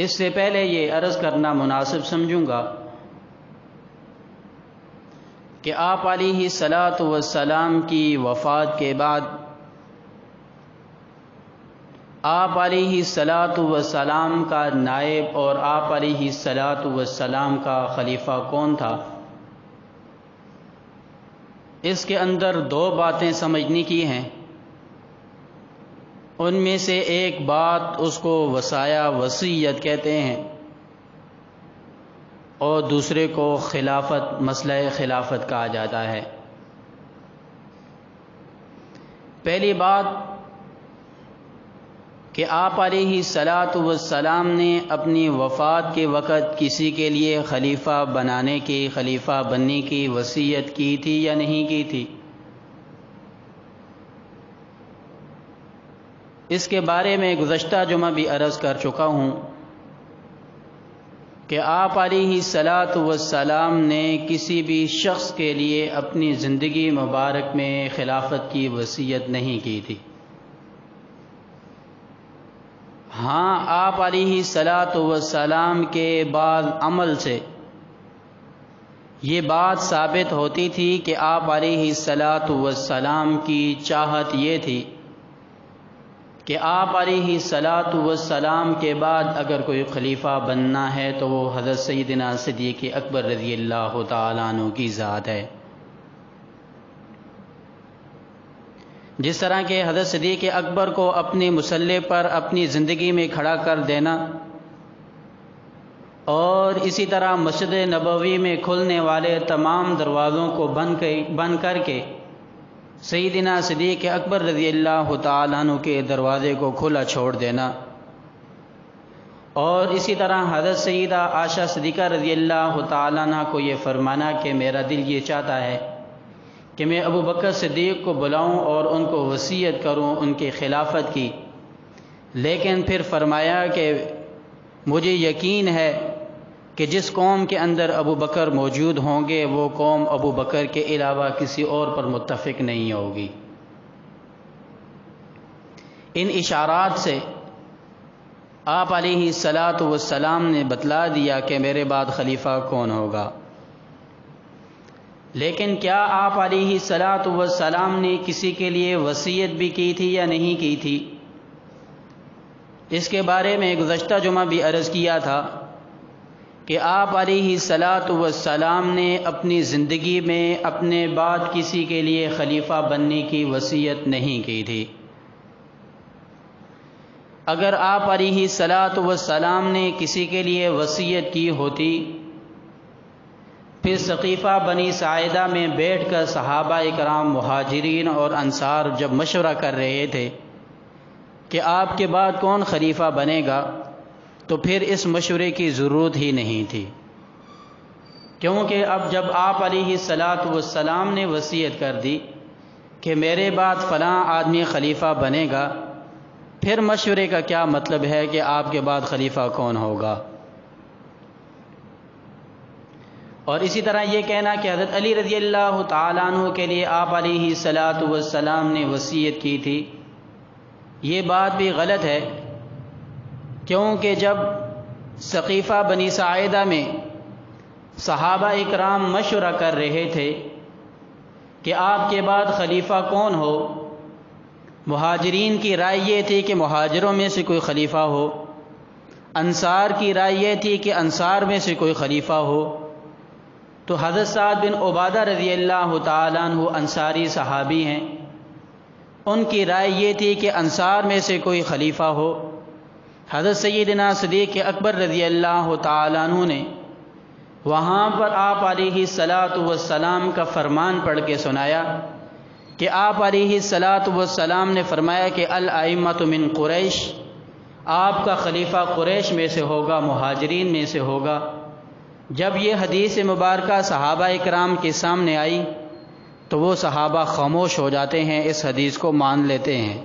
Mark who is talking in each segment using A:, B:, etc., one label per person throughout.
A: اس سے پہلے یہ عرض کرنا مناسب سمجھوں گا کہ آپ علیہ الصلاۃ والسلام کی وفات کے بعد آپ علیہ الصلاۃ والسلام کا نائب اور آپ علیہ الصلاۃ والسلام کا خلیفہ کون تھا، اس کے اندر دو باتیں سمجھنے کی ہیں۔ ان میں سے ایک بات اس کو وصایا وصیت کہتے ہیں اور دوسرے کو خلافت، مسئلہ خلافت کہا جاتا ہے۔ پہلی بات کہ آپ علیہ الصلاۃ والسلام نے اپنی وفات کے وقت کسی کے لیے خلیفہ بنانے کی، خلیفہ بننے کی وصیت کی تھی یا نہیں کی تھی، اس کے بارے میں گزشتہ جمعہ بھی عرض کر چکا ہوں کہ آپ علیہ الصلاۃ والسلام نے کسی بھی شخص کے لیے اپنی زندگی مبارک میں خلافت کی وصیت نہیں کی تھی۔ ہاں، آپ علیہ الصلاۃ والسلام کے بعد عمل سے یہ بات ثابت ہوتی تھی کہ آپ علیہ الصلاۃ والسلام کی چاہت یہ تھی کہ آپ علیہ الصلاۃ والسلام کے بعد اگر کوئی خلیفہ بننا ہے تو وہ حضرت سیدنا صدیق اکبر رضی اللہ تعالیٰ عنہ کی ذات ہے۔ جس طرح کہ حضرت صدیق اکبر کو اپنے مسلح پر اپنی زندگی میں کھڑا کر دینا اور اسی طرح مسجد نبوی میں کھلنے والے تمام دروازوں کو بند کر کے سیدنا صدیق اکبر رضی اللہ تعالیٰ عنہ کے دروازے کو کھلا چھوڑ دینا، اور اسی طرح حضرت سیدہ عائشہ صدیقہ رضی اللہ تعالیٰ عنہ کو یہ فرمانا کہ میرا دل یہ چاہتا ہے کہ میں ابو بکر صدیق کو بلاؤں اور ان کو وصیت کروں ان کی خلافت کی، لیکن پھر فرمایا کہ مجھے یقین ہے کہ جس قوم کے اندر ابو بکر موجود ہوں گے وہ قوم ابو بکر کے علاوہ کسی اور پر متفق نہیں ہوگی۔ ان اشارات سے آپ علیہ الصلاۃ والسلام نے بتلا دیا کہ میرے بعد خلیفہ کون ہوگا۔ لیکن کیا آپ علیہ الصلاۃ والسلام نے کسی کے لیے وصیت بھی کی تھی یا نہیں کی تھی، اس کے بارے میں گزشتہ جمعہ بھی عرض کیا تھا کہ آپ علیہ الصلاۃ والسلام نے اپنی زندگی میں اپنے بعد کسی کے لیے خلیفہ بننے کی وصیت نہیں کی تھی۔ اگر آپ علیہ الصلاۃ والسلام نے کسی کے لیے وصیت کی ہوتی پھر ثقیفہ بنی ساعدہ میں بیٹھ کر صحابہ اکرام مہاجرین اور انصار جب مشورہ کر رہے تھے کہ آپ کے بعد کون خلیفہ بنے گا تو پھر اس مشورے کی ضرورت ہی نہیں تھی، کیونکہ اب جب آپ علیہ الصلاۃ والسلام نے وصیت کر دی کہ میرے بعد فلاں آدمی خلیفہ بنے گا، پھر مشورے کا کیا مطلب ہے کہ آپ کے بعد خلیفہ کون ہوگا۔ اور اسی طرح یہ کہنا کہ حضرت علی رضی اللہ تعالیٰ عنہ کے لیے آپ علیہ الصلاۃ والسلام نے وصیت کی تھی، یہ بات بھی غلط ہے، کیونکہ جب ثقیفہ بنی ساعدہ میں صحابہ اکرام مشورہ کر رہے تھے کہ آپ کے بعد خلیفہ کون ہو، مہاجرین کی رائے یہ تھی کہ مہاجروں میں سے کوئی خلیفہ ہو، انصار کی رائے یہ تھی کہ انصار میں سے کوئی خلیفہ ہو، تو حضرت سعد بن عبادہ رضی اللہ تعالیٰ عنہ انصاری صحابی ہیں، ان کی رائے یہ تھی کہ انصار میں سے کوئی خلیفہ ہو۔ حضرت سیدنا صدیق اکبر رضی اللہ تعالیٰ عنہ نے وہاں پر آپ علیہ الصلاۃ والسلام کا فرمان پڑھ کے سنایا کہ آپ علیہ الصلاۃ والسلام نے فرمایا کہ الائمۃ من قریش، آپ کا خلیفہ قریش میں سے ہوگا، مہاجرین میں سے ہوگا۔ جب یہ حدیث مبارکہ صحابہ اکرام کے سامنے آئی تو وہ صحابہ خاموش ہو جاتے ہیں، اس حدیث کو مان لیتے ہیں۔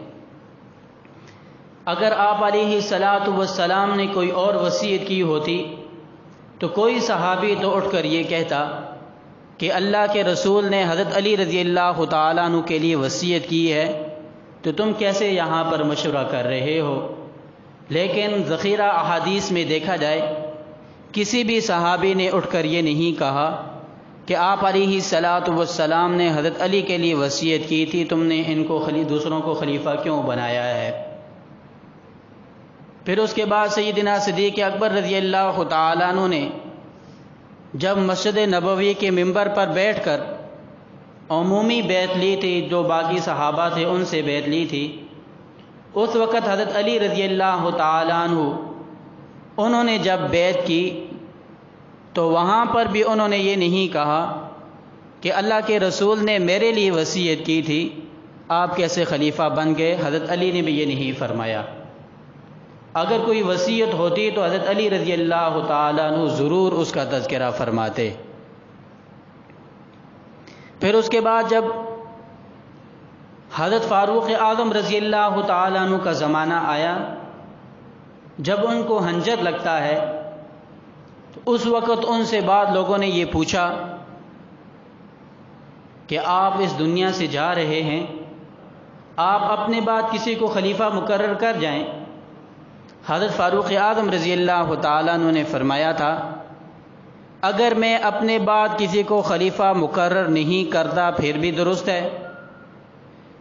A: اگر آپ علیہ الصلاۃ والسلام نے کوئی اور وصیت کی ہوتی تو کوئی صحابی تو اٹھ کر یہ کہتا کہ اللہ کے رسول نے حضرت علی رضی اللہ تعالیٰ عنہ کے لیے وصیت کی ہے تو تم کیسے یہاں پر مشورہ کر رہے ہو۔ لیکن ذخیرہ احادیث میں دیکھا جائے کسی بھی صحابی نے اٹھ کر یہ نہیں کہا کہ آپ علیہ الصلاۃ والسلام نے حضرت علی کے لیے وصیت کی تھی، تم نے ان کو دوسروں کو خلیفہ کیوں بنایا ہے؟ پھر اس کے بعد سیدنا صدیق اکبر رضی اللہ تعالیٰ عنہ نے جب مسجد نبوی کے ممبر پر بیٹھ کر عمومی بیعت لی تھی، جو باقی صحابہ تھے ان سے بیعت لی تھی، اس وقت حضرت علی رضی اللہ تعالیٰ عنہ انہوں نے جب بیعت کی تو وہاں پر بھی انہوں نے یہ نہیں کہا کہ اللہ کے رسول نے میرے لیے وصیت کی تھی، آپ کیسے خلیفہ بن گئے؟ حضرت علی نے بھی یہ نہیں فرمایا۔ اگر کوئی وصیت ہوتی تو حضرت علی رضی اللہ تعالیٰ عنہ ضرور اس کا تذکرہ فرماتے۔ پھر اس کے بعد جب حضرت فاروق اعظم رضی اللہ تعالیٰ عنہ کا زمانہ آیا، جب ان کو حنجر لگتا ہے تو اس وقت ان سے بعد لوگوں نے یہ پوچھا کہ آپ اس دنیا سے جا رہے ہیں، آپ اپنے بعد کسی کو خلیفہ مقرر کر جائیں۔ حضرت فاروق اعظم رضی اللہ تعالیٰ عنہ نے فرمایا تھا، اگر میں اپنے بعد کسی کو خلیفہ مقرر نہیں کرتا پھر بھی درست ہے،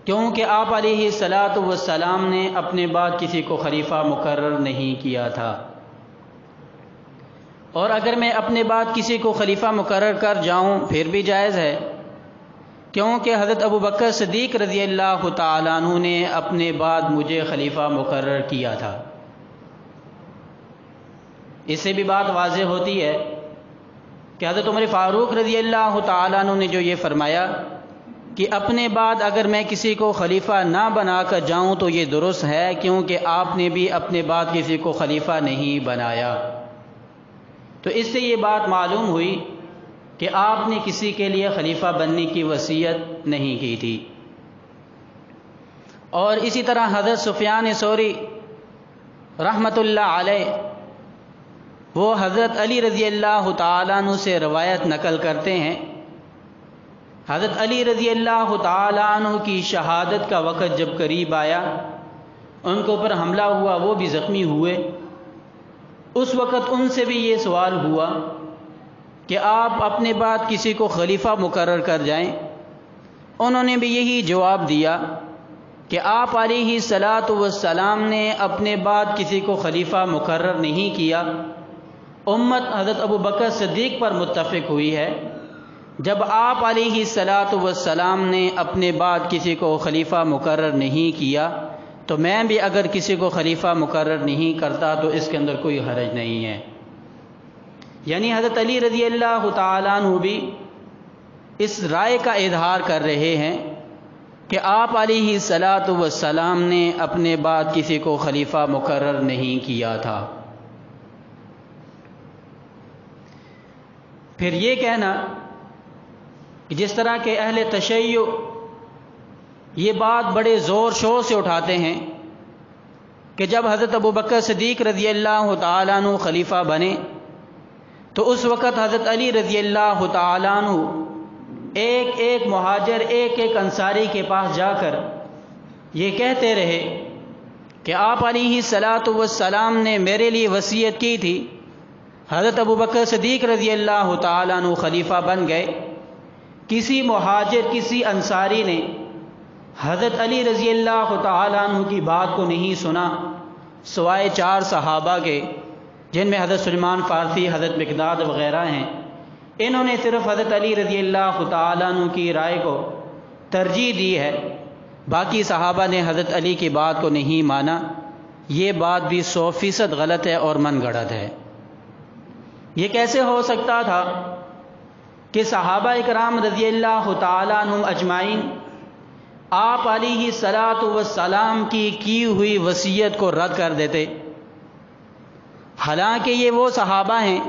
A: کیونکہ آپ علیہ الصلاۃ والسلام نے اپنے بعد کسی کو خلیفہ مقرر نہیں کیا تھا، اور اگر میں اپنے بعد کسی کو خلیفہ مقرر کر جاؤں پھر بھی جائز ہے، کیونکہ حضرت ابو بکر صدیق رضی اللہ تعالیٰ عنہ نے اپنے بعد مجھے خلیفہ مقرر کیا تھا۔ اس سے بھی بات واضح ہوتی ہے کہ حضرت عمر فاروق رضی اللہ تعالیٰ عنہ نے جو یہ فرمایا کہ اپنے بعد اگر میں کسی کو خلیفہ نہ بنا کر جاؤں تو یہ درست ہے، کیونکہ آپ نے بھی اپنے بعد کسی کو خلیفہ نہیں بنایا۔ تو اس سے یہ بات معلوم ہوئی کہ آپ نے کسی کے لیے خلیفہ بننے کی وصیت نہیں کی تھی۔ اور اسی طرح حضرت سفیان ثوری رحمۃ اللہ علیہ وہ حضرت علی رضی اللہ تعالیٰ عنہ سے روایت نقل کرتے ہیں، حضرت علی رضی اللہ تعالیٰ عنہ کی شہادت کا وقت جب قریب آیا، ان کے اوپر حملہ ہوا، وہ بھی زخمی ہوئے، اس وقت ان سے بھی یہ سوال ہوا کہ آپ اپنے بعد کسی کو خلیفہ مقرر کر جائیں۔ انہوں نے بھی یہی جواب دیا کہ آپ علیہ الصلاۃ والسلام نے اپنے بعد کسی کو خلیفہ مقرر نہیں کیا، امت حضرت ابو بکر صدیق پر متفق ہوئی ہے، جب آپ علیہ الصلاۃ والسلام نے اپنے بعد کسی کو خلیفہ مقرر نہیں کیا تو میں بھی اگر کسی کو خلیفہ مقرر نہیں کرتا تو اس کے اندر کوئی حرج نہیں ہے۔ یعنی حضرت علی رضی اللہ تعالیٰ عنہ بھی اس رائے کا اظہار کر رہے ہیں کہ آپ علیہ الصلاۃ والسلام نے اپنے بعد کسی کو خلیفہ مقرر نہیں کیا تھا۔ پھر یہ کہنا کہ جس طرح کے اہل تشیع یہ بات بڑے زور شور سے اٹھاتے ہیں کہ جب حضرت ابو بکر صدیق رضی اللہ تعالیٰ عنہ خلیفہ بنے تو اس وقت حضرت علی رضی اللہ تعالیٰ عنہ ایک ایک مہاجر ایک ایک انصاری کے پاس جا کر یہ کہتے رہے کہ آپ علیہ الصلاۃ والسلام نے میرے لیے وصیت کی تھی، حضرت ابو بکر صدیق رضی اللہ تعالیٰ عنہ خلیفہ بن گئے۔ کسی مہاجر کسی انصاری نے حضرت علی رضی اللہ تعالیٰ عنہ کی بات کو نہیں سنا سوائے 4 صحابہ کے، جن میں حضرت سلمان فارسی، حضرت مقداد وغیرہ ہیں۔ انہوں نے صرف حضرت علی رضی اللہ تعالیٰ عنہ کی رائے کو ترجیح دی ہے، باقی صحابہ نے حضرت علی کی بات کو نہیں مانا۔ یہ بات بھی 100% غلط ہے اور من گھڑت ہے۔ یہ کیسے ہو سکتا تھا کہ صحابہ اکرام رضی اللہ تعالیٰ عنہم اجمعین آپ علیہ الصلاۃ والسلام کی ہوئی وصیت کو رد کر دیتے؟ حالانکہ یہ وہ صحابہ ہیں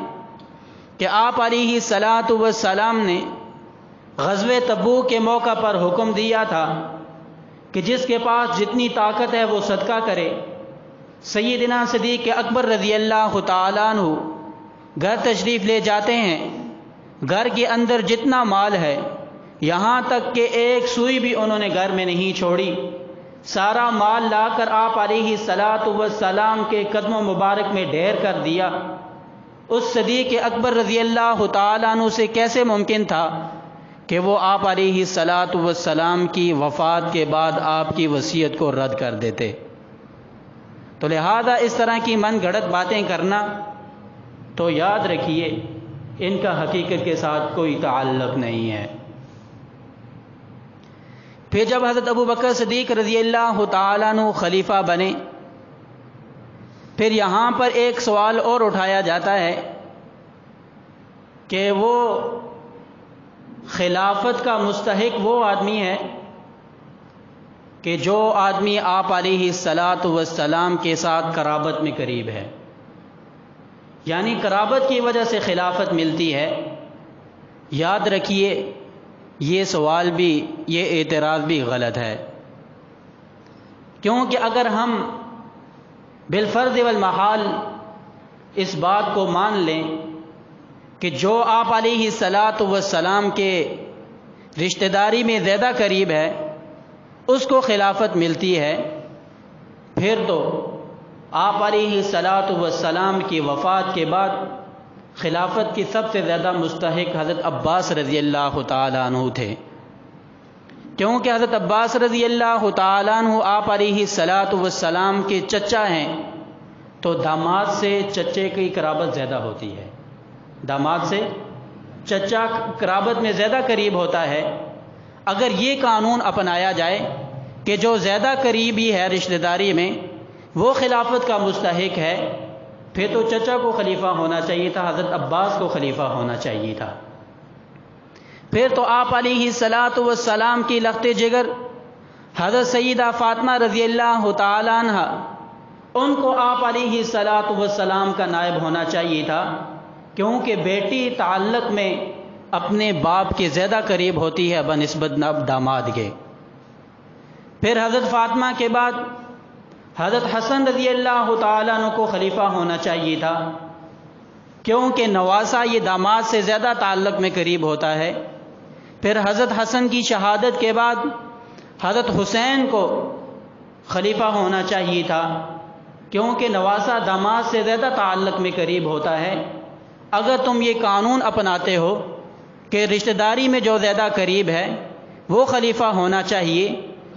A: کہ آپ علیہ الصلاۃ والسلام نے غزوہ تبوک کے موقع پر حکم دیا تھا کہ جس کے پاس جتنی طاقت ہے وہ صدقہ کرے۔ سیدنا صدیق اکبر رضی اللہ تعالیٰ عنہ گھر تشریف لے جاتے ہیں، گھر کے اندر جتنا مال ہے یہاں تک کہ ایک سوئی بھی انہوں نے گھر میں نہیں چھوڑی، سارا مال لا کر آپ علیہ الصلاۃ والسلام کے قدموں مبارک میں ڈھیر کر دیا، اس صدیق اکبر رضی اللہ تعالیٰ عنہ سے کیسے ممکن تھا کہ وہ آپ علیہ الصلاۃ والسلام کی وفات کے بعد آپ کی وصیت کو رد کر دیتے؟ تو لہذا اس طرح کی من گھڑت باتیں کرنا تو یاد رکھیے ان کا حقیقت کے ساتھ کوئی تعلق نہیں ہے۔ پھر جب حضرت ابو بکر صدیق رضی اللہ تعالیٰ عنہ خلیفہ بنے، پھر یہاں پر ایک سوال اور اٹھایا جاتا ہے کہ وہ خلافت کا مستحق وہ آدمی ہے کہ جو آدمی آپ علیہ الصلاۃ والسلام کے ساتھ قرابت میں قریب ہے، یعنی قرابت کی وجہ سے خلافت ملتی ہے۔ یاد رکھیے یہ سوال بھی، یہ اعتراض بھی غلط ہے، کیونکہ اگر ہم بالفرض والمحال اس بات کو مان لیں کہ جو آپ علیہ الصلاۃ والسلام کے رشتہ داری میں زیادہ قریب ہے اس کو خلافت ملتی ہے، پھر تو آپ علیہ الصلاۃ والسلام کی وفات کے بعد خلافت کی سب سے زیادہ مستحق حضرت عباس رضی اللہ تعالیٰ عنہ تھے، کیونکہ حضرت عباس رضی اللہ تعالیٰ عنہ آپ علیہ الصلاۃ والسلام کے چچا ہیں، تو داماد سے چچے کی قرابت زیادہ ہوتی ہے، داماد سے چچا قرابت میں زیادہ قریب ہوتا ہے۔ اگر یہ قانون اپنایا جائے کہ جو زیادہ قریبی ہے رشتہ داری میں وہ خلافت کا مستحق ہے، پھر تو چچا کو خلیفہ ہونا چاہیے تھا، حضرت عباس کو خلیفہ ہونا چاہیے تھا۔ پھر تو آپ علیہ الصلاۃ والسلام کی لخت جگر حضرت سیدہ فاطمہ رضی اللہ تعالیٰ عنہ، ان کو آپ علیہ الصلاۃ والسلام کا نائب ہونا چاہیے تھا، کیونکہ بیٹی تعلق میں اپنے باپ کے زیادہ قریب ہوتی ہے بنسبت داماد کے۔ پھر حضرت فاطمہ کے بعد حضرت حسن رضی اللہ تعالیٰ عنہ کو خلیفہ ہونا چاہیے تھا، کیونکہ نواسہ یہ داماد سے زیادہ تعلق میں قریب ہوتا ہے۔ پھر حضرت حسن کی شہادت کے بعد حضرت حسین کو خلیفہ ہونا چاہیے تھا، کیونکہ نواسہ داماد سے زیادہ تعلق میں قریب ہوتا ہے۔ اگر تم یہ قانون اپناتے ہو کہ رشتہ داری میں جو زیادہ قریب ہے وہ خلیفہ ہونا چاہیے،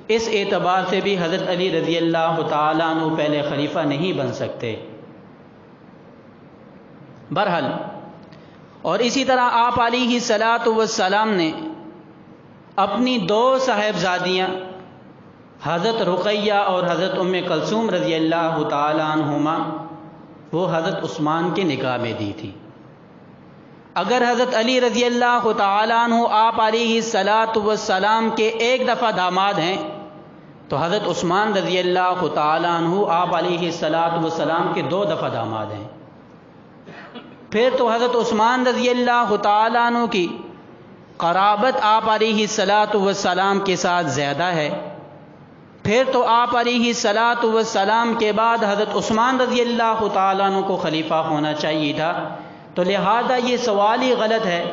A: اس اعتبار سے بھی حضرت علی رضی اللہ تعالیٰ عنہ پہلے خلیفہ نہیں بن سکتے۔ بہرحال، اور اسی طرح آپ علیہ الصلاۃ والسلام نے اپنی دو صاحبزادیاں حضرت رقیہ اور حضرت ام کلثوم رضی اللہ تعالیٰ عنہما وہ حضرت عثمان کے نکاح میں دی تھی۔ اگر حضرت علی رضی اللہ تعالیٰ عنہ آپ علیہ الصلاۃ والسلام کے ایک دفعہ داماد ہیں تو حضرت عثمان رضی اللہ تعالیٰ عنہ آپ علیہ الصلاۃ والسلام کے 2 دفعہ داماد ہیں۔ پھر تو حضرت عثمان رضی اللہ تعالیٰ عنہ کی قرابت آپ علیہ الصلاۃ والسلام کے ساتھ زیادہ ہے، پھر تو آپ علیہ الصلاۃ والسلام کے بعد حضرت عثمان رضی اللہ تعالیٰ عنہ کو خلیفہ ہونا چاہیے تھا۔ تو لہذا یہ سوال ہی غلط ہے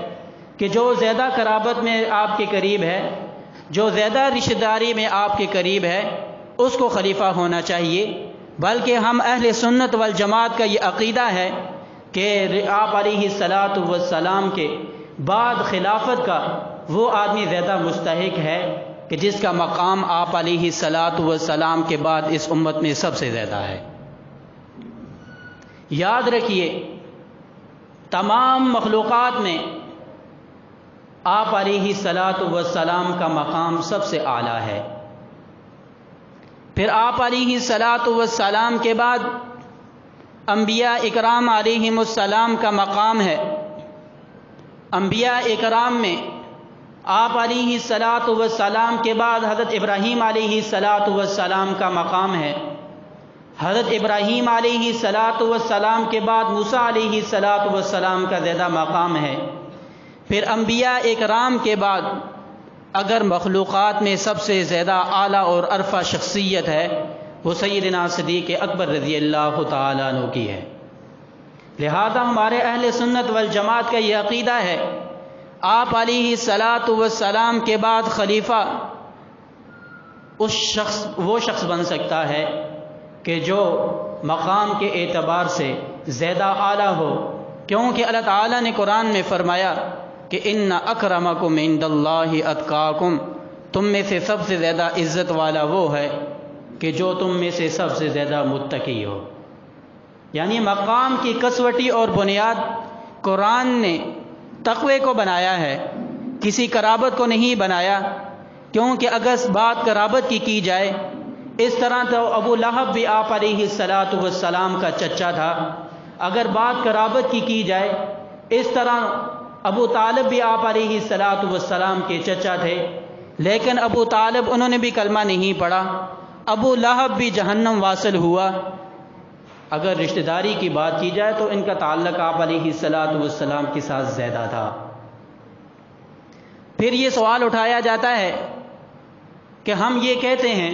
A: کہ جو زیادہ قرابت میں آپ کے قریب ہے، جو زیادہ رشتہ داری میں آپ کے قریب ہے، اس کو خلیفہ ہونا چاہیے، بلکہ ہم اہل سنت والجماعت کا یہ عقیدہ ہے کہ آپ علیہ الصلاۃ والسلام کے بعد خلافت کا وہ آدمی زیادہ مستحق ہے کہ جس کا مقام آپ علیہ الصلاۃ والسلام کے بعد اس امت میں سب سے زیادہ ہے۔ یاد رکھیے تمام مخلوقات میں آپ علیہ الصلاۃ والسلام کا مقام سب سے اعلیٰ ہے۔ پھر آپ علیہ الصلاۃ والسلام کے بعد انبیاء اکرام علیہم السلام کا مقام ہے۔ انبیاء اکرام میں آپ علیہ الصلاۃ والسلام کے بعد حضرت ابراہیم علیہ الصلاۃ والسلام کا مقام ہے۔ حضرت ابراہیم علیہ الصلاۃ والسلام کے بعد موسیٰ علیہ الصلاۃ والسلام کا زیادہ مقام ہے۔ پھر انبیاء اکرام کے بعد اگر مخلوقات میں سب سے زیادہ اعلیٰ اور عرفہ شخصیت ہے وہ سیدنا صدیق اکبر رضی اللہ تعالیٰ عنہ کی ہے۔ لہذا ہمارے اہل سنت والجماعت کا یہ عقیدہ ہے آپ علیہ الصلاۃ والسلام کے بعد خلیفہ وہ شخص بن سکتا ہے کہ جو مقام کے اعتبار سے زیادہ اعلیٰ ہو، کیونکہ اللہ تعالیٰ نے قرآن میں فرمایا کہ ان اکرمکم عند اللہ اتقاکم، تم میں سے سب سے زیادہ عزت والا وہ ہے کہ جو تم میں سے سب سے زیادہ متقی ہو۔ یعنی مقام کی کسوٹی اور بنیاد قرآن نے تقوی کو بنایا ہے، کسی قرابت کو نہیں بنایا، کیونکہ اگر بات قرابت کی جائے، اس طرح تو ابو لہب بھی آپ علیہ السلام کا چچا تھا۔ اگر بات قرابت کی جائے، اس طرح ابو طالب بھی آپ علیہ السلام کے چچا تھے، لیکن ابو طالب انہوں نے بھی کلمہ نہیں پڑھا، ابو لہب بھی جہنم واصل ہوا۔ اگر رشتہ داری کی بات کی جائے تو ان کا تعلق آپ علیہ السلام کے ساتھ زیادہ تھا۔ پھر یہ سوال اٹھایا جاتا ہے کہ ہم یہ کہتے ہیں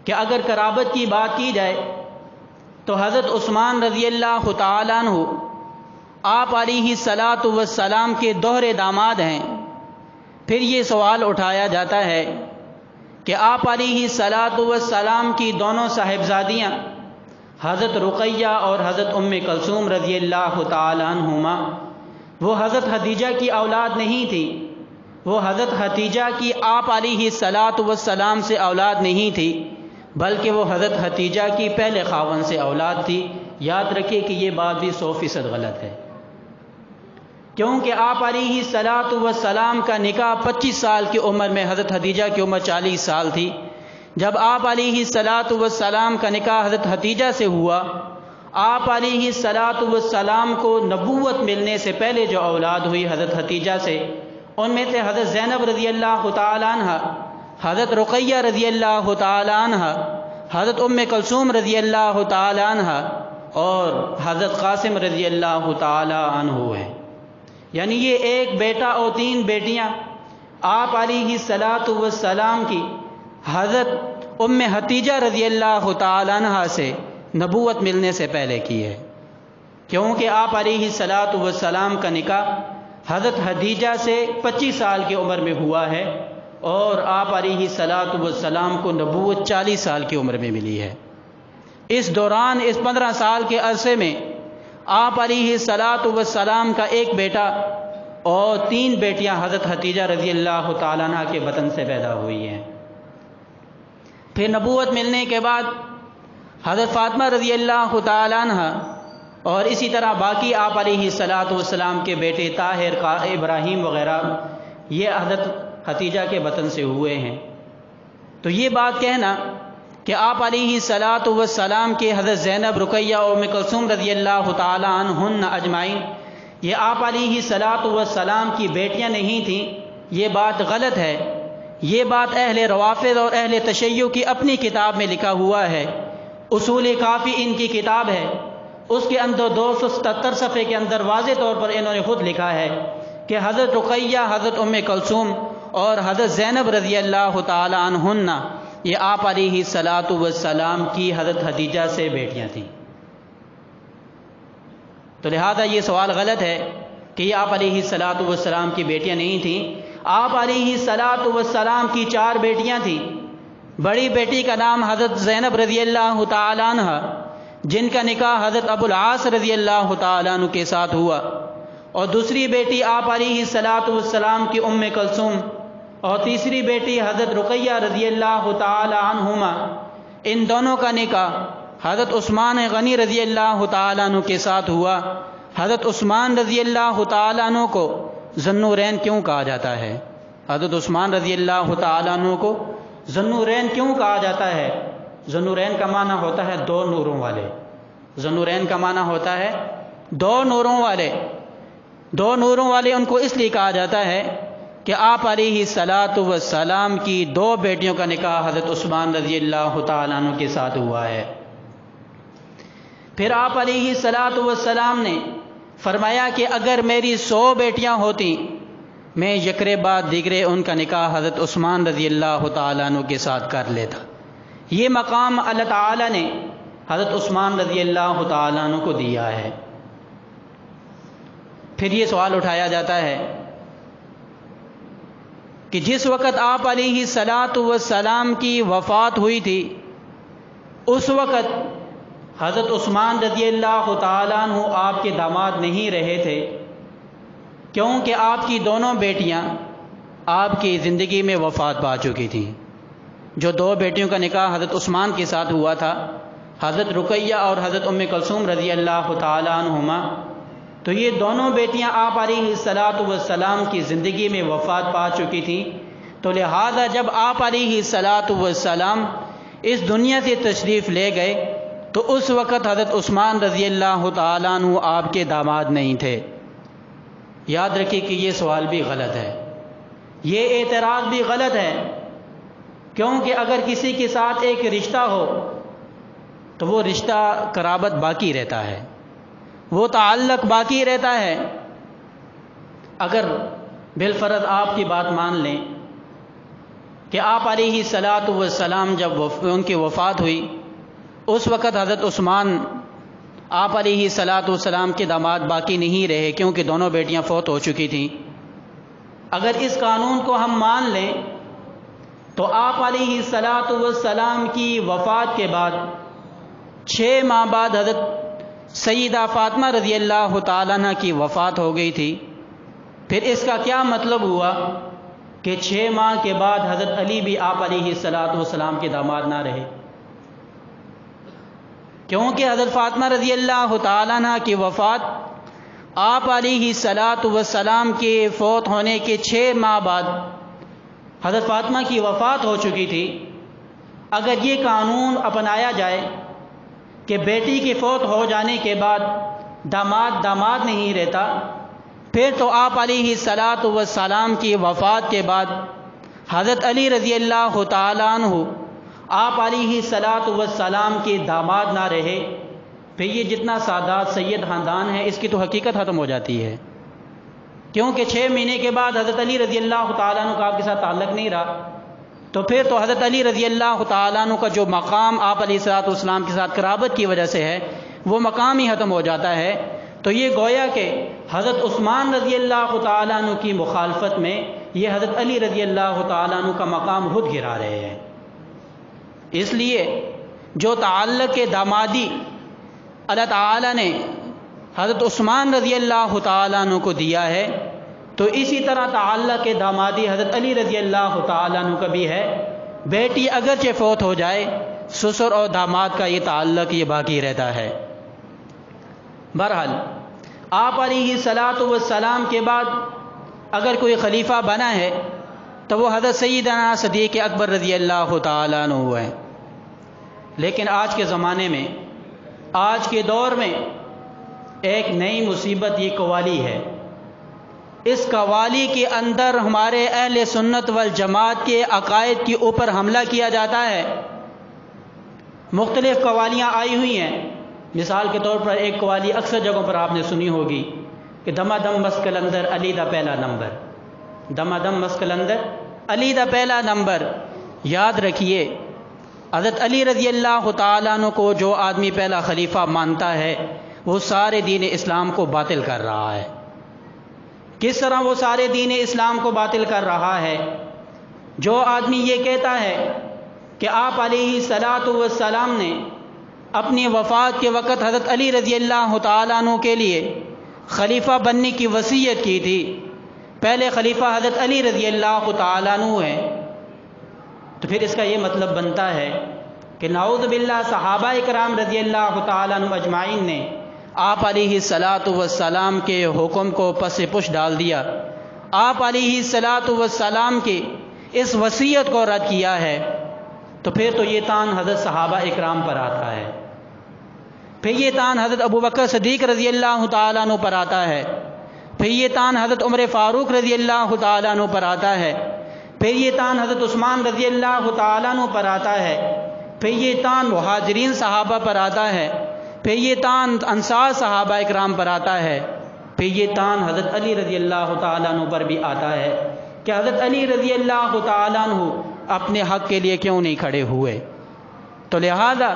A: کہ اگر قرابت کی بات کی جائے تو حضرت عثمان رضی اللہ تعالیٰ عنہ آپ علیہ السلام کے دوہرے داماد ہیں۔ پھر یہ سوال اٹھایا جاتا ہے کہ آپ علیہ السلام کی دونوں صاحبزادیاں حضرت رقیہ اور حضرت ام کلثوم رضی اللہ تعالیٰ عنہما، وہ حضرت خدیجہ کی اولاد نہیں تھی، وہ حضرت خدیجہ کی آپ علیہ السلام سے اولاد نہیں تھی، بلکہ وہ حضرت خدیجہ کی پہلے خاوند سے اولاد تھی۔ یاد رکھیے کہ یہ بات بھی 100% غلط ہے، کیونکہ آپ علیہ السلام کا نکاح 25 سال کی عمر میں، حضرت خدیجہ کی عمر 40 سال تھی۔ جب آپ علیہ السلام کا نکاح حضرت خدیجہ سے ہوا، آپ علیہ السلام کو نبوت ملنے سے پہلے جو اولاد ہوئی حضرت خدیجہ سے، ان میں سے حضرت زینب رضی اللہ تعالیٰ عنہ، حضرت رقیہ رضی اللہ تعالیٰ عنہ، حضرت ام کلثوم رضی اللہ تعالیٰ عنہ اور حضرت قاسم رضی اللہ تعالیٰ عنہ ہیں۔ یعنی یہ ایک بیٹا اور 3 بیٹیاں آپ علیہ السلام کی حضرت ام حتیجہ رضی اللہ تعالیٰ عنہ سے نبوت ملنے سے پہلے کی ہے، کیونکہ آپ علیہ السلام کا نکاح حضرت خدیجہ سے 25 سال کی عمر میں ہوا ہے، اور آپ علیہ السلام کو نبوت 40 سال کی عمر میں ملی ہے۔ اس دوران، اس 15 سال کے عرصے میں آپ علیہ السلام کا ایک بیٹا اور 3 بیٹیاں حضرت خدیجہ رضی اللہ تعالیٰ عنہ کے بطن سے پیدا ہوئی ہیں۔ پھر نبوت ملنے کے بعد حضرت فاطمہ رضی اللہ تعالیٰ عنہ اور اسی طرح باقی آپ علیہ السلام کے بیٹے طاہر، ابراہیم وغیرہ، یہ حضرت خدیجہ کے بطن سے ہوئے ہیں۔ تو یہ بات کہنا کہ آپ علیہ السلام کے حضرت زینب، رقیہ اور ام کلثوم رضی اللہ تعالیٰ عنہن اجمعین یہ آپ علیہ السلام کی بیٹیاں نہیں تھیں، یہ بات غلط ہے۔ یہ بات اہل روافض اور اہل تشیع کی اپنی کتاب میں لکھا ہوا ہے، اصول کافی ان کی کتاب ہے، اس کے اندر 277 صفحے کے اندر واضح طور پر انہوں نے خود لکھا ہے کہ حضرت رقیہ، حضرت ام کلثوم اور حضرت زینب رضی اللہ تعالی عنہن یہ آپ علیہ السلام کی حضرت خدیجہ سے بیٹیاں تھیں۔ تو لہذا یہ سوال غلط ہے کہ یہ آپ علیہ السلام کی بیٹیاں نہیں تھیں۔ آپ علیہ السلام کی 4 بیٹیاں تھیں۔ بڑی بیٹی کا نام حضرت زینب رضی اللہ تعالی عنہ، جن کا نکاح حضرت ابو العاص رضی اللہ تعالی عنہ کے ساتھ ہوا، اور دوسری بیٹی آپ علیہ السلام کی ام کلثوم، اور تیسری بیٹی حضرت رقیہ رضی اللہ تعالی عنہما۔ ان دونوں کا نکاح حضرت عثمان غنی رضی اللہ تعالی عنہ کے ساتھ ہوا۔ حضرت عثمان رضی اللہ تعالی عنہ کو ذوالنورین کیوں کہا جاتا ہے؟ حضرت عثمان رضی اللہ تعالی عنہ کو ذوالنورین کیوں کہا جاتا ہے؟ ذوالنورین کا معنی ہوتا ہے 2 نوروں والے۔ ذوالنورین کا معنی ہوتا ہے 2 نوروں والے۔ 2 نوروں والے ان کو اس لیے کہا جاتا ہے کہ آپ علیہ السلام کی 2 بیٹیوں کا نکاح حضرت عثمان رضی اللہ تعالی عنہ کے ساتھ ہوا ہے۔ پھر آپ علیہ السلام نے فرمایا کہ اگر میری 100 بیٹیاں ہوتی میں یکرے بعد دیگرے ان کا نکاح حضرت عثمان رضی اللہ تعالیٰ عنہ کے ساتھ کر لیتا۔ یہ مقام اللہ تعالیٰ نے حضرت عثمان رضی اللہ تعالیٰ عنہ کو دیا ہے۔ پھر یہ سوال اٹھایا جاتا ہے کہ جس وقت آپ علیہ الصلاۃ والسلام کی وفات ہوئی تھی اس وقت حضرت عثمان رضی اللہ تعالیٰ عنہ آپ کے داماد نہیں رہے تھے، کیونکہ آپ کی دونوں بیٹیاں آپ کی زندگی میں وفات پا چکی تھیں۔ جو دو بیٹیوں کا نکاح حضرت عثمان کے ساتھ ہوا تھا، حضرت رقیہ اور حضرت ام کلثوم رضی اللہ تعالیٰ عنہما، تو یہ دونوں بیٹیاں آپ علیہ الصلاۃ والسلام کی زندگی میں وفات پا چکی تھیں، تو لہذا جب آپ علیہ الصلاۃ والسلام اس دنیا سے تشریف لے گئے تو اس وقت حضرت عثمان رضی اللہ تعالیٰ عنہ آپ کے داماد نہیں تھے۔ یاد رکھیے کہ یہ سوال بھی غلط ہے، یہ اعتراض بھی غلط ہے، کیونکہ اگر کسی کے ساتھ ایک رشتہ ہو تو وہ رشتہ قرابت باقی رہتا ہے، وہ تعلق باقی رہتا ہے۔ اگر بالفرض آپ کی بات مان لیں کہ آپ علیہ الصلاۃ والسلام جب ان کی وفات ہوئی اس وقت حضرت عثمان آپ علیہ الصلاۃ والسلام کے داماد باقی نہیں رہے، کیونکہ دونوں بیٹیاں فوت ہو چکی تھیں۔ اگر اس قانون کو ہم مان لیں تو آپ علیہ الصلاۃ والسلام کی وفات کے بعد 6 ماہ بعد حضرت سیدہ فاطمہ رضی اللہ تعالیٰ عنہ کی وفات ہو گئی تھی۔ پھر اس کا کیا مطلب ہوا کہ 6 ماہ کے بعد حضرت علی بھی آپ علیہ الصلاۃ والسلام کے داماد نہ رہے، کیونکہ حضرت فاطمہ رضی اللہ تعالیٰ عنہ کی وفات آپ علیہ الصلاۃ والسلام کے فوت ہونے کے 6 ماہ بعد حضرت فاطمہ کی وفات ہو چکی تھی۔ اگر یہ قانون اپنایا جائے کہ بیٹی کے فوت ہو جانے کے بعد داماد نہیں رہتا، پھر تو آپ علیہ الصلاۃ والسلام کی وفات کے بعد حضرت علی رضی اللہ تعالیٰ عنہ آپ علیہ الصلاۃ والسلام کے داماد نہ رہے، پھر یہ جتنا سادات سید خاندان ہے اس کی تو حقیقت ختم ہو جاتی ہے، کیونکہ 6 مہینے کے بعد حضرت علی رضی اللہ تعالیٰ عنہ کا آپ کے ساتھ تعلق نہیں رہا، تو پھر تو حضرت علی رضی اللہ تعالیٰ عنہ کا جو مقام آپ علیہ الصلاۃ والسلام کے ساتھ قرابت کی وجہ سے ہے وہ مقام ہی ختم ہو جاتا ہے۔ تو یہ گویا کہ حضرت عثمان رضی اللہ تعالیٰ عنہ کی مخالفت میں یہ حضرت علی رضی اللہ تعالیٰ عنہ کا مقام خود گرا رہے ہیں۔ اس لیے جو تعلق دامادی اللہ تعالیٰ نے حضرت عثمان رضی اللہ تعالیٰ عنہ کو دیا ہے، تو اسی طرح تعلق دامادی حضرت علی رضی اللہ تعالیٰ عنہ کا بھی ہے۔ بیٹی اگرچہ فوت ہو جائے، سسر اور داماد کا یہ تعلق یہ باقی رہتا ہے۔ بہرحال آپ علیہ الصلاۃ والسلام کے بعد اگر کوئی خلیفہ بنا ہے تو وہ حضرت سیدنا صدیق اکبر رضی اللہ تعالیٰ عنہ ہوئے ہیں۔ لیکن آج کے زمانے میں، آج کے دور میں ایک نئی مصیبت یہ قوالی ہے۔ اس قوالی کے اندر ہمارے اہل سنت والجماعت کے عقائد کے اوپر حملہ کیا جاتا ہے۔ مختلف قوالیاں آئی ہوئی ہیں، مثال کے طور پر ایک قوالی اکثر جگہوں پر آپ نے سنی ہوگی کہ دما دم مس کلندر علی دا پہلا نمبر، دما دم مس کلندر علی دا پہلا نمبر۔ یاد رکھیے حضرت علی رضی اللہ تعالیٰ عنہ کو جو آدمی پہلا خلیفہ مانتا ہے وہ سارے دین اسلام کو باطل کر رہا ہے۔ کس طرح وہ سارے دین اسلام کو باطل کر رہا ہے؟ جو آدمی یہ کہتا ہے کہ آپ علیہ الصلاۃ والسلام نے اپنی وفات کے وقت حضرت علی رضی اللہ تعالیٰ عنہ کے لیے خلیفہ بننے کی وصیت کی تھی، پہلے خلیفہ حضرت علی رضی اللہ تعالیٰ عنہ ہیں، تو پھر اس کا یہ مطلب بنتا ہے کہ نعوذ باللہ صحابہ کرام رضی اللہ تعالیٰ عنہ اجمعین نے آپ علیہ الصلاۃ والسلام کے حکم کو پس پش ڈال دیا، آپ علیہ الصلاۃ والسلام کی اس وصیت کو رد کیا ہے، تو پھر تو یہ تان حضرت صحابہ اکرام پر آتا ہے، پھر یہ تان حضرت ابو بکر صدیق رضی اللہ تعالیٰ عنہ پر آتا ہے، پھر یہ تان حضرت عمر فاروق رضی اللہ تعالیٰ عنہ پر آتا ہے، پھر یہ تان حضرت عثمان رضی اللہ تعالیٰ عنہ پر آتا ہے، پھر یہ تان مہاجرین صحابہ پر آتا ہے، پھر یہ تان انصار صحابہ اکرام پر آتا ہے، پھر یہ تان حضرت علی رضی اللہ تعالیٰ عنہ پر بھی آتا ہے کہ حضرت علی رضی اللہ تعالیٰ عنہ اپنے حق کے لیے کیوں نہیں کھڑے ہوئے۔ تو لہذا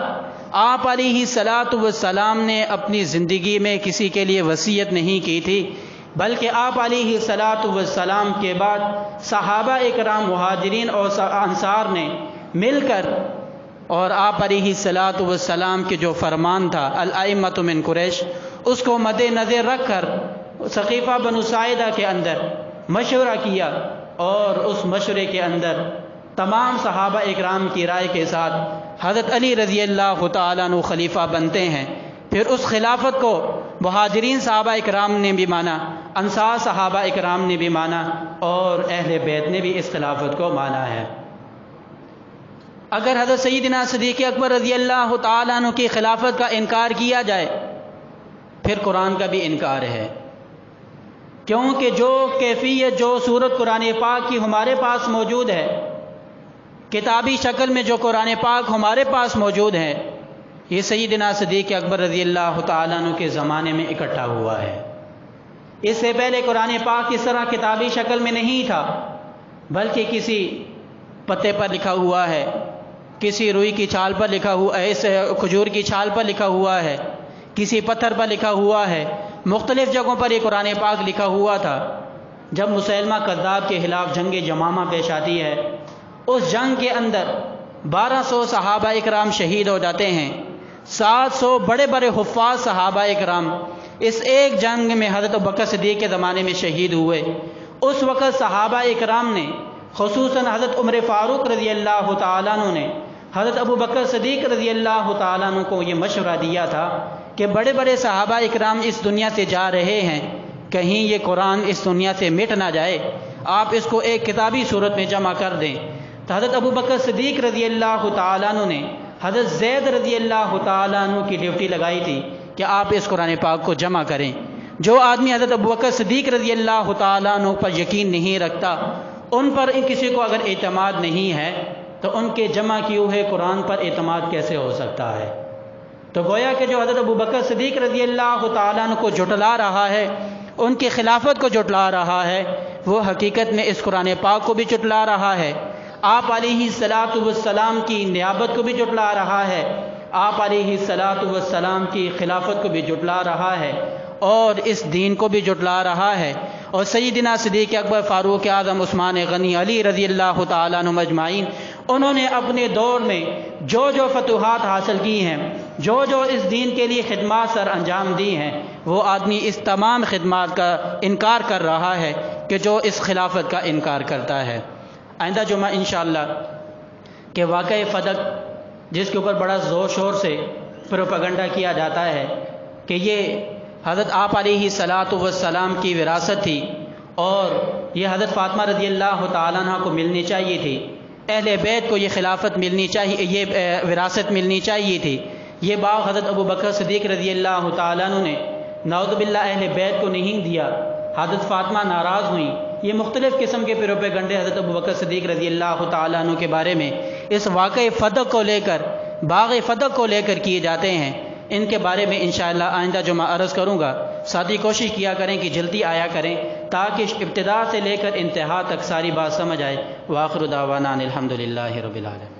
A: آپ علیہ الصلاۃ والسلام نے اپنی زندگی میں کسی کے لیے وصیت نہیں کی تھی بلکہ آپ علیہ الصلاۃ والسلام کے بعد صحابہ اکرام مہاجرین اور انصار نے مل کر اور آپ علیہ الصلاۃ والسلام کے جو فرمان تھا الائمۃ من قریش، اس کو مد نظر رکھ کر ثقیفہ بنو ساعدہ کے اندر مشورہ کیا، اور اس مشورے کے اندر تمام صحابہ اکرام کی رائے کے ساتھ حضرت علی رضی اللہ تعالیٰ عنہ خلیفہ بنتے ہیں۔ پھر اس خلافت کو مہاجرین صحابہ اکرام نے بھی مانا، انصار صحابہ اکرام نے بھی مانا، اور اہل بیت نے بھی اس خلافت کو مانا ہے۔ اگر حضرت سیدنا صدیق اکبر رضی اللہ تعالیٰ عنہ کی خلافت کا انکار کیا جائے پھر قرآن کا بھی انکار ہے، کیونکہ جو کیفیت جو صورت قرآن پاک کی ہمارے پاس موجود ہے، کتابی شکل میں جو قرآن پاک ہمارے پاس موجود ہے، یہ سیدنا صدیق اکبر رضی اللہ تعالیٰ عنہ کے زمانے میں اکٹھا ہوا ہے۔ اس سے پہلے قرآن پاک اس طرح کتابی شکل میں نہیں تھا، بلکہ کسی پتے پر لکھا ہوا ہے، کسی روئی کی چھال پر لکھا ہوا ہے، اس کھجور کی چھال پر لکھا ہوا ہے، کسی پتھر پر لکھا ہوا ہے، مختلف جگہوں پر یہ قرآن پاک لکھا ہوا تھا۔ جب مسیلمہ کذاب کے خلاف جنگ جمامہ پیش آتی ہے، اس جنگ کے اندر 1200 صحابہ اکرام شہید ہو جاتے ہیں، 700 بڑے بڑے حفاظ صحابہ اکرام اس ایک جنگ میں حضرت ابوبکر صدیق کے زمانے میں شہید ہوئے۔ اس وقت صحابہ اکرام نے، خصوصاً حضرت عمر فاروق رضی اللہ تعالیٰ عنہ نے حضرت ابوبکر صدیق رضی اللہ تعالیٰ عنہ کو یہ مشورہ دیا تھا کہ بڑے بڑے صحابہ اکرام اس دنیا سے جا رہے ہیں، کہیں یہ قرآن اس دنیا سے مٹ نہ جائے، آپ اس کو ایک کتابی صورت میں جمع کر دیں۔ تو حضرت ابوبکر صدیق رضی اللہ تعالیٰ عنہ نے حضرت زید رضی اللہ تعالیٰ عنہ کی ڈیوٹی لگائی تھی کہ آپ اس قرآن پاک کو جمع کریں۔ جو آدمی حضرت ابوبکر صدیق رضی اللہ تعالیٰ عنہ پر یقین نہیں رکھتا، ان پر کسی کو اگر اعتماد نہیں ہے تو ان کے جمع کیے ہوئے قرآن پر اعتماد کیسے ہو سکتا ہے؟ تو گویا کہ جو حضرت ابوبکر صدیق رضی اللہ تعالیٰ عنہ کو جھٹلا رہا ہے، ان کی خلافت کو جھٹلا رہا ہے، وہ حقیقت میں اس قرآن پاک کو بھی جھٹلا رہا ہے، آپ علیہ الصلاۃ والسلام کی نیابت کو بھی جھٹلا رہا ہے، آپ علیہ الصلاۃ والسلام کی خلافت کو بھی جھٹلا رہا ہے، اور اس دین کو بھی جھٹلا رہا ہے۔ اور سیدنا صدیق اکبر، فاروق اعظم، عثمان غنی، علی رضی اللہ تعالیٰ عنہ اجمعین، انہوں نے اپنے دور میں جو جو فتوحات حاصل کی ہیں، جو جو اس دین کے لیے خدمات سر انجام دی ہیں، وہ آدمی اس تمام خدمات کا انکار کر رہا ہے کہ جو اس خلافت کا انکار کرتا ہے۔ آئندہ جمعہ انشاءاللہ کہ واقعہ فتح، جس کے اوپر بڑا زور شور سے پروپیگنڈا کیا جاتا ہے کہ یہ حضرت آپ علیہ الصلاۃ والسلام کی وراثت تھی اور یہ حضرت فاطمہ رضی اللہ تعالیٰ عنہ کو ملنی چاہیے تھی، اہل بیت کو یہ خلافت ملنی چاہیے، یہ وراثت ملنی چاہیے تھی، یہ باغ حضرت ابوبکر صدیق رضی اللہ تعالیٰ عنہ نے نعوذ باللہ اہل بیت کو نہیں دیا، حضرت فاطمہ ناراض ہوئیں۔ یہ مختلف قسم کے پروپیگنڈے حضرت ابوبکر صدیق رضی اللہ تعالیٰ عنہ کے بارے میں اس واقعہ فتح کو لے کر، باغ فتح کو لے کر کیے جاتے ہیں۔ ان کے بارے میں انشاءاللہ آئندہ جمعہ عرض کروں گا۔ ساتھی کوشش کیا کریں کہ جلدی آیا کریں تاکہ ابتدا سے لے کر انتہا تک ساری بات سمجھ آئے۔ وآخر دعوانا الحمدللہ رب العالمین۔